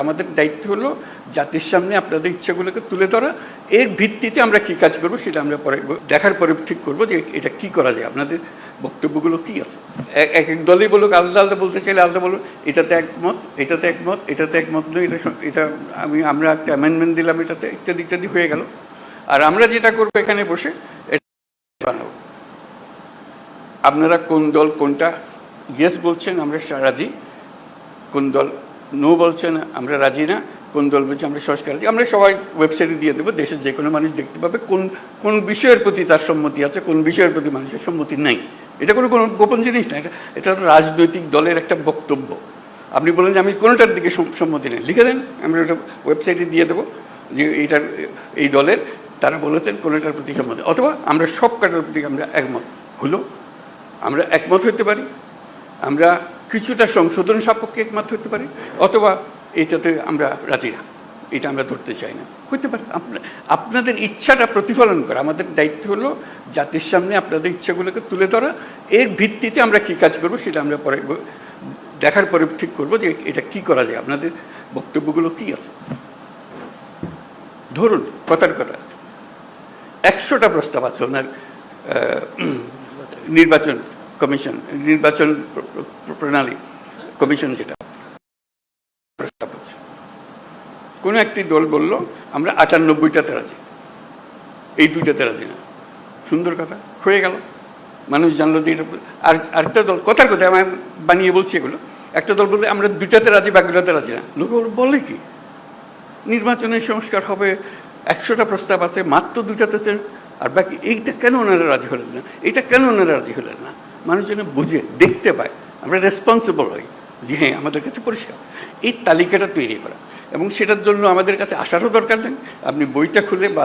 আমাদের দায়িত্ব হলো জাতির সামনে আপনাদের ইচ্ছাগুলোকে তুলে ধরা, এর ভিত্তিতে আমরা কি কাজ করব সেটা আমরা পরে দেখার পরে ঠিক করবো যে এটা কি করা যায়, আপনাদের বক্তব্যগুলো কি আছে। এক এক দলই বলুক, আলাদা আলাদা বলতে চাইলে আলাদা বলুন, এটাতে একমত, এটাতে একমত, এটাতে একমত নয়, এটা আমরা একটা অ্যামেন্ডমেন্ট দিলাম, এটাতে ইত্যাদি ইত্যাদি হয়ে গেল। আর আমরা যেটা করবো এখানে বসে বানাবো, আপনারা কোন দল কোনটা ইয়েস বলছেন আমরা রাজি, কোন দল নো বলছেন আমরা রাজি না, কোন দল বলছে আমরা সংস্কার রাজি, আমরা সবাই ওয়েবসাইটে দিয়ে দেবো। দেশের যে কোনো মানুষ দেখতে পাবে কোন কোন বিষয়ের প্রতি তার সম্মতি আছে, কোন বিষয়ের প্রতি মানুষের সম্মতি নাই। এটা কোনো গোপন জিনিস না, এটা রাজনৈতিক দলের একটা বক্তব্য। আপনি বলেন যে আমি কোনোটার দিকে সম্মতি নেই, লিখে দেন, আমরা ওটা ওয়েবসাইটে দিয়ে দেবো যে এইটার এই দলের তারা বলেছেন কোনোটার প্রতি সম্মতি, অথবা আমরা সব কাটার প্রতি আমরা একমত হলো, আমরা একমত হতে পারি, আমরা কিছুটা সংশোধন সাপেক্ষে একমত হতে পারি, অথবা এইটাতে আমরা রাজি না, এটা আমরা ধরতে চাই না, হতে পারে। আপনাদের ইচ্ছাটা প্রতিফলন করা আমাদের দায়িত্ব হলো জাতির সামনে আপনাদের ইচ্ছাগুলোকে তুলে ধরা, এর ভিত্তিতে আমরা কী কাজ করবো সেটা আমরা পরে দেখার পরে ঠিক করবো যে এটা কি করা যায়, আপনাদের বক্তব্যগুলো কি আছে। ধরুন কথার কথা 100টা প্রস্তাব আছে ওনার নির্বাচন কমিশন, নির্বাচন প্রণালী কমিশন, যেটা প্রস্তাব আছে। কোনো একটি দল বলল আমরা 98টাতে রাজি, এই 2টাতে রাজি না, সুন্দর কথা, হয়ে গেল, মানুষ জানলো যে এটা। আর আরেকটা দল কথার কথা আমি বানিয়ে বলছি এগুলো, একটা দল বললে আমরা 2টাতে রাজি, বাকিটাতে রাজি না। লোক বলে কি নির্বাচনের সংস্কার হবে, 100টা প্রস্তাব আছে, মাত্র 2টাতে আর বাকি, এইটা কেন ওনারা রাজি হলেন না, এটা কেন ওনারা রাজি হলেন না। মানুষ যেন বুঝে দেখতে পায়, আমরা রেসপন্সিবল হই যে হ্যাঁ আমাদের কাছে পরিষ্কার। এই তালিকাটা তৈরি করা, এবং সেটার জন্য আমাদের কাছে আসারও দরকার নেই। আপনি বইটা খুলে বা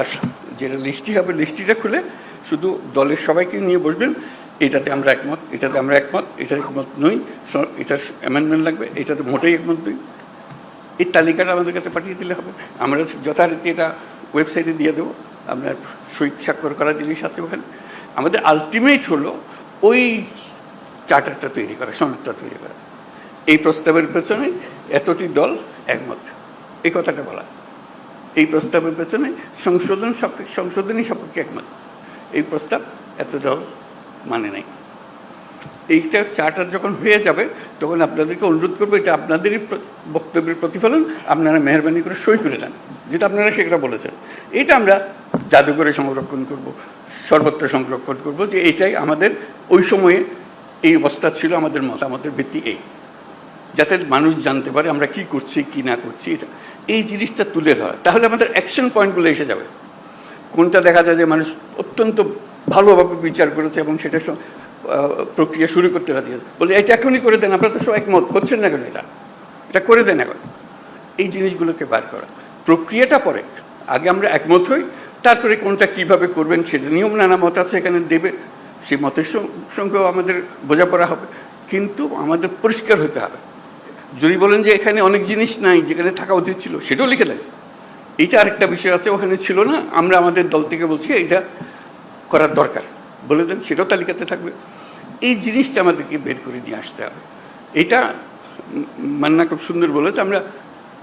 যেটা লিস্টটি হবে লিস্টটিটা খুলে শুধু দলের সবাইকে নিয়ে বসবেন, এটাতে আমরা একমত, এটাতে আমরা একমত, এটার একমত নই, এটার অ্যামেন্ডমেন্ট লাগবে, এটাতে মোটেই একমত নই। এই তালিকাটা আমাদের কাছে পাঠিয়ে দিলে হবে, আমরা যথারীতি এটা ওয়েবসাইটে দিয়ে দেবো। আপনার সই স্বাক্ষর করার জিনিস আছে ওখানে। আমাদের আলটিমেট হলো ওই চার্টারটা তৈরি করা, সনদটা তৈরি করা। এই প্রস্তাবের পেছনে এতটি দল একমত, এই কথাটা বলা। এই প্রস্তাবের পেছনে সংশোধনী সাপেক্ষে একমত, এই প্রস্তাব এত দল মানে নাই। এইটা চার্টার যখন হয়ে যাবে তখন আপনাদেরকে অনুরোধ করবো, এটা আপনাদেরই বক্তব্যের প্রতিফলন, আপনারা মেহরবানি করে সই করে দেন, যেটা আপনারা সেটা বলেছেন। এটা আমরা জাদুঘরে সংরক্ষণ করব, সর্বত্র সংরক্ষণ করব, যে এটাই আমাদের ওই সময়ে এই অবস্থা ছিল, আমাদের মতামতের ভিত্তি এই, যাতে মানুষ জানতে পারে আমরা কি করছি কি না করছি। এটা এই জিনিসটা তুলে ধরা, তাহলে আমাদের অ্যাকশন পয়েন্টগুলো এসে যাবে। কোনটা দেখা যায় যে মানুষ অত্যন্ত ভালোভাবে বিচার করেছে এবং সেটা প্রক্রিয়া শুরু করতে রাজি আছে, বলে এটা এখনই করে দেন, আপনারা তো সব একমত করছেন না কেন, এটা করে দেন এখন। এই জিনিসগুলোকে বার করা, প্রক্রিয়াটা পরে, আগে আমরা একমত হই, তারপরে কোনটা কিভাবে করবেন সেটা নিয়ম নানা মত আছে এখানে দেবে, সেই মতের সঙ্গেও আমাদের বোঝাপড়া হবে, কিন্তু আমাদের পরিষ্কার হতে হবে। যদি বলেন যে এখানে অনেক জিনিস নাই যেখানে থাকা উচিত ছিল, সেটাও লিখে দেন। এইটা আরেকটা বিষয় আছে ওখানে ছিল না, আমরা আমাদের দল থেকে বলছি এটা করার দরকার, বলে দেন, সেটাও তালিকাতে থাকবে। এই জিনিসটা আমাদেরকে বের করে নিয়ে আসতে হবে। এটা মান্না খুব সুন্দর বলেছে, আমরা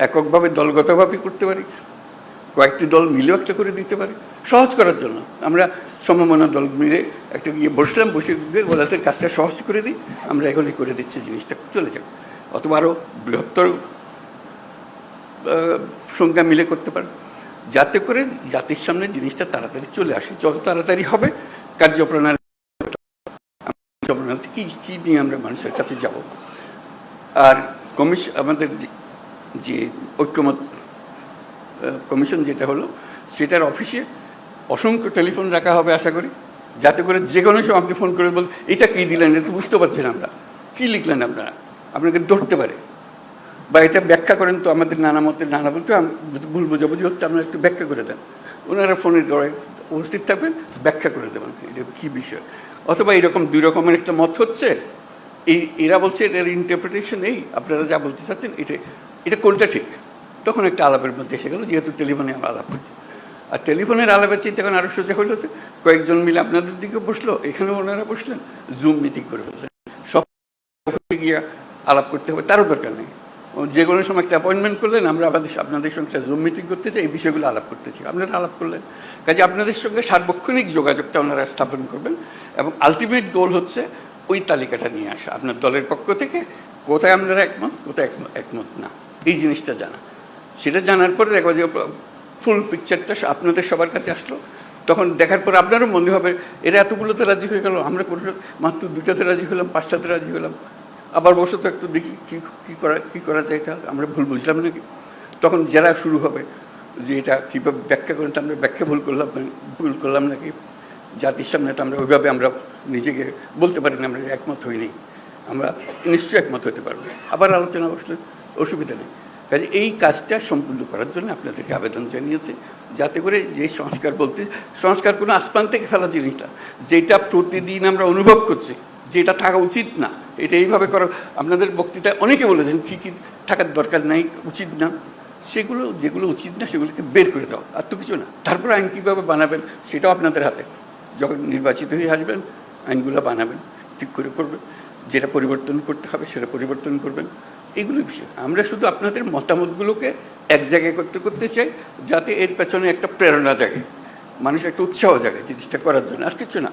এককভাবে দলগতভাবে করতে পারি, কয়েকটি দল মিলেও একটা করে দিতে পারি সহজ করার জন্য। আমরা সমমনা দল মিলে একটা গিয়ে বসলাম, বসে দিয়ে বলাতে কাজটা সহজ করে দিই, আমরা এখনই করে দিচ্ছি, জিনিসটা চলে যাবে। অথবা আরও বৃহত্তর সংখ্যা মিলে করতে পারে, যাতে করে জাতির সামনে জিনিসটা তাড়াতাড়ি চলে আসে। যত তাড়াতাড়ি হবে কার্যপ্রণালী কি কী নিয়ে আমরা মানুষের কাছে যাব। আর আমাদের যে ঐক্যমত কমিশন যেটা হলো, সেটার অফিসে অসংখ্য টেলিফোন রাখা হবে আশা করি, যাতে করে যে কোনো সময় আপনি ফোন করে বল এটা কী দিলেন, এটা বুঝতে পারছেন আমরা কী লিখলেন, আপনাকে ধরতে পারে, বা এটা ব্যাখ্যা করেন তো, আমাদের নানা মতের নানা বলতে ভুল বোঝাবুঝি হচ্ছে, আপনারা একটু ব্যাখ্যা করে দেন। ওনারা ফোনের উপস্থিত থাকবেন, ব্যাখ্যা করে দেবেন এটা কী বিষয়। অথবা এরকম 2 রকমের একটা মত হচ্ছে, এরা বলছে এটার ইন্টারপ্রিটেশন এই, আপনারা যা বলতে চাচ্ছেন এটা কোনটা ঠিক, তখন একটা আলাপের মধ্যে এসে গেল, যেহেতু টেলিফোনে আমরা আলাপ করছি। আর টেলিফোনের আলাপের চেয়ে তখন আরও সোজা হয়ে গেছে, কয়েকজন মিলে আপনাদের দিকে বসলো, এখানেও ওনারা বসলেন, জুম মিটিং করে ফেললেন, সব গিয়ে আলাপ করতে হবে তারও দরকার নেই। যে কোনো সময় একটা অ্যাপয়েন্টমেন্ট করলেন, আমরা আপনাদের সঙ্গে জুম মিটিং করতে চাই, এই বিষয়গুলো আলাপ করতে চাই, আপনারা আলাপ করলেন। কাজে আপনাদের সঙ্গে সার্বক্ষণিক যোগাযোগটা ওনারা স্থাপন করবেন এবং আলটিমেট গোল হচ্ছে ওই তালিকাটা নিয়ে আসা আপনার দলের পক্ষ থেকে, কোথায় আপনারা একমত, কোথায় একমত না, এই জিনিসটা জানা। সেটা জানার পরে দেখো যে ফুল পিকচারটা আপনাদের সবার কাছে আসলো, তখন দেখার পর আপনারও মনে হবে এরা এতগুলোতে রাজি হয়ে গেল, আমরা কোনো মাত্র 2টাতে রাজি হলাম, 5টাতে রাজি হলাম, আবার বসে তো একটু দেখি কী করা যায়, এটা আমরা ভুল বুঝলাম নাকি। তখন যারা শুরু হবে যে এটা কীভাবে ব্যাখ্যা করেন, আমরা ব্যাখ্যা ভুল করলাম নাকি, জাতির সামনে তো আমরা ওইভাবে আমরা নিজেকে বলতে পারি না আমরা একমত হইনি, আমরা নিশ্চয়ই একমত হতে পারবো, আবার আলোচনা বসলে অসুবিধা নেই। কাজে এই কাজটা সম্পূর্ণ করার জন্য আপনাদেরকে আবেদন জানিয়েছে, যাতে করে যে সংস্কার বলতে, সংস্কার কোনো আসমান থেকে ফেলা জিনিস না, যেটা প্রতিদিন আমরা অনুভব করছি যেটা থাকা উচিত না, এটা এইভাবে করা। আপনাদের বক্তৃতায় অনেকে বলেছেন কী কী থাকার দরকার নাই, উচিত না, সেগুলো যেগুলো উচিত না সেগুলোকে বের করে দাও, আর তো কিছু না। তারপর আইন কীভাবে বানাবেন সেটাও আপনাদের হাতে, যখন নির্বাচিত হয়ে আসবেন আইনগুলো বানাবেন, ঠিক করে করবেন, যেটা পরিবর্তন করতে হবে সেটা পরিবর্তন করবেন, এইগুলো বিষয়। আমরা শুধু আপনাদের মতামতগুলোকে এক জায়গায় একত্র করতে চাই, যাতে এর পেছনে একটা প্রেরণা জাগে, মানুষ একটা উৎসাহ জাগে জিনিসটা করার জন্য, আর কিছু না।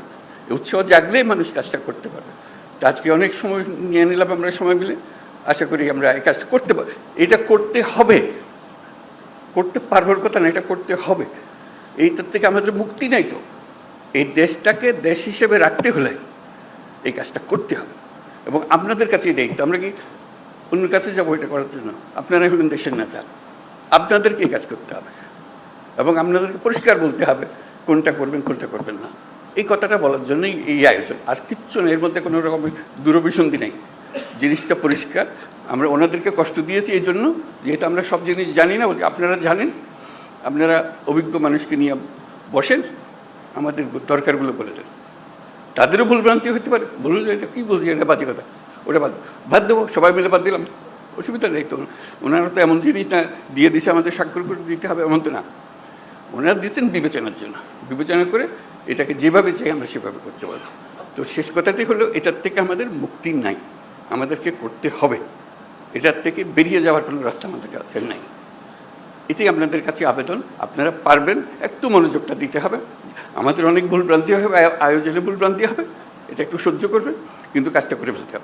উৎসাহ জাগলেই মানুষ কাজটা করতে পারবে। তো আজকে অনেক সময় নিয়ে নিলাম আমরা সময় মিলে, আশা করি আমরা এই কাজটা করতে পারি। এটা করতে হবে, করতে পারবার কথা না, এটা করতে হবে। এইটার থেকে আমাদের মুক্তি নাই তো। এই দেশটাকে দেশ হিসেবে রাখতে হলে এই কাজটা করতে হবে, এবং আপনাদের কাছে এই দায়িত্ব। আমরা কি অন্যের কাছে যাবো এটা করার জন্য? আপনারাই হলেন দেশের নেতা, আপনাদেরকে এই কাজ করতে হবে এবং আপনাদেরকে পরিষ্কার বলতে হবে কোনটা করবেন কোনটা করবেন না। এই কথাটা বলার জন্যই এই আয়োজন, আর কিচ্ছু না, এর মধ্যে কোনো রকম দূরভিসন্ধি নেই। জিনিসটা পরিষ্কার। আমরা ওনাদেরকে কষ্ট দিয়েছি এই জন্য, যেহেতু আমরা সব জিনিস জানি না, আপনারা জানেন, আপনারা অভিজ্ঞ মানুষকে নিয়ে বসেন, আমাদের দরকারগুলো বলে দেন। তাদেরও ভুলভ্রান্তি হতে পারে, বলুন এটা কী বলছি, এটা বাজে কথা, ওটা বাদ দেবো, সবাই মিলে বাদ দিলাম, অসুবিধা নেই তো। ওনারা তো এমন জিনিস না দিয়ে দিছে আমাদের স্বাক্ষর করে দিতে হবে এমন তো না, ওনারা দিচ্ছেন বিবেচনার জন্য, বিবেচনা করে এটাকে যেভাবে চাই আমরা সেভাবে করতে পারবো। তো শেষ কথাটি হলো, এটার থেকে আমাদের মুক্তি নাই, আমাদেরকে করতে হবে, এটার থেকে বেরিয়ে যাওয়ার কোনো রাস্তা আমাদের কাছে নাই। এটাই আপনাদের কাছে আবেদন, আপনারা পারবেন, একটু মনোযোগটা দিতে হবে। আমাদের অনেক ভুলভ্রান্তি হবে, আয়োজনে ভুলভ্রান্তি হবে, এটা একটু সহ্য করবেন, কিন্তু কাজটা করে ফেলতে হবে।